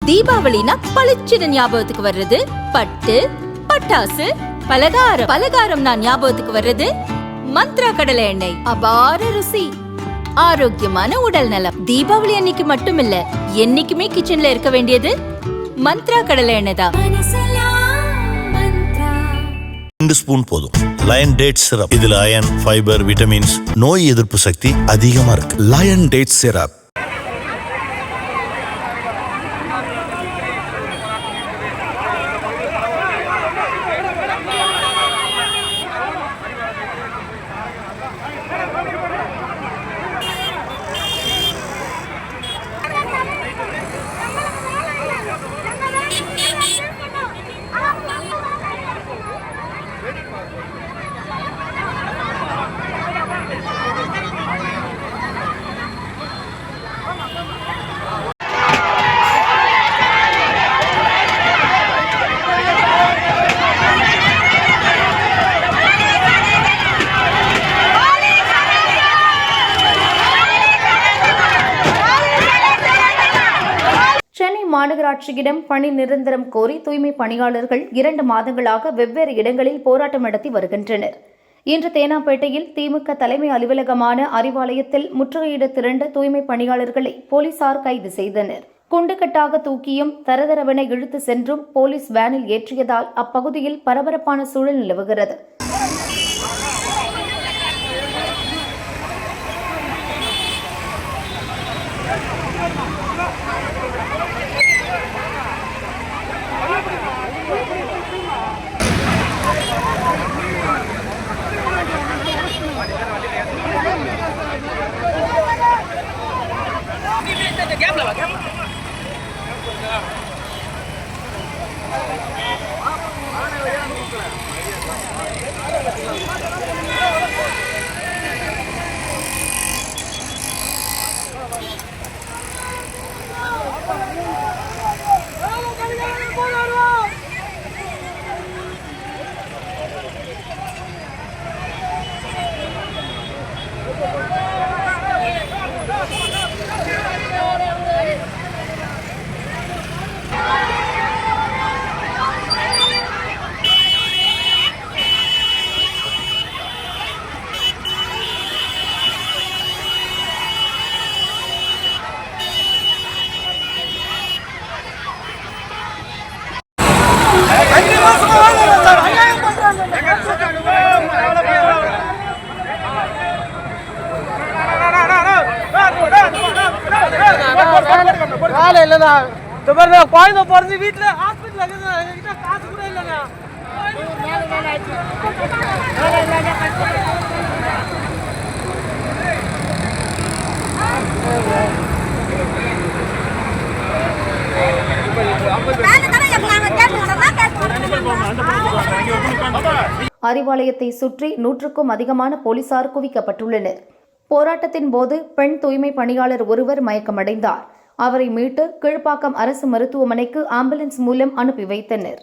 தீபாவளினா பளிச்சுன்னு ஞாபகத்துக்கு வர்றது பட்டு, பட்டாசு, பலகாரம். பலகாரம் நான் ஞாபகத்துக்கு வர்றது மந்த்ரா கடலை எண்ணெய். அபார ருசி, ஆரோக்கியமான உடல் நலம். தீபாவளி அன்னைக்கு மட்டும் இல்ல, என்னைக்குமே கிச்சன்ல இருக்க வேண்டியது மந்த்ரா கடலை எண்ணெய் தான். 2 ஸ்பூன் போதும். Lion date syrup. இதுல அயன், ஃபைபர், விட்டமின்ஸ், நோய் எதிர்ப்பு சக்தி அதிகமா இருக்கு. Line date syrup. மாநகராட்சியிடம் பணி நிரந்தரம் கோரி தூய்மை பணியாளர்கள் 2 மாதங்களாக வெவ்வேறு இடங்களில் போராட்டம் நடத்தி வருகின்றனர். இன்று தேனாம்பேட்டையில் திமுக தலைமை அலுவலகமான அறிவாலயத்தில் முற்றுகையிட திரண்ட தூய்மை பணியாளர்களை போலீசார் கைது செய்தனர். குண்டுகட்டாக தூக்கியும் தரதரவென இழுத்து சென்றும் போலீஸ் வேனில் ஏற்றியதால் அப்பகுதியில் பரபரப்பான சூழல் நிலவுகிறது. குழந்தை பிறந்து வீட்டுல ஹாஸ்பிட்டல் காசு கூட இல்லைங்க. அறிவாலயத்தை சுற்றி 100க்கும் அதிகமான போலீசார் குவிக்கப்பட்டுள்ளனர். போராட்டத்தின் போது பெண் தூய்மை பணியாளர் ஒருவர் மயக்கமடைந்தார். அவரை மீட்டு கீழ்ப்பாக்கம் அரசு மருத்துவமனைக்கு ஆம்புலன்ஸ் மூலம் அனுப்பி வைத்தனர்.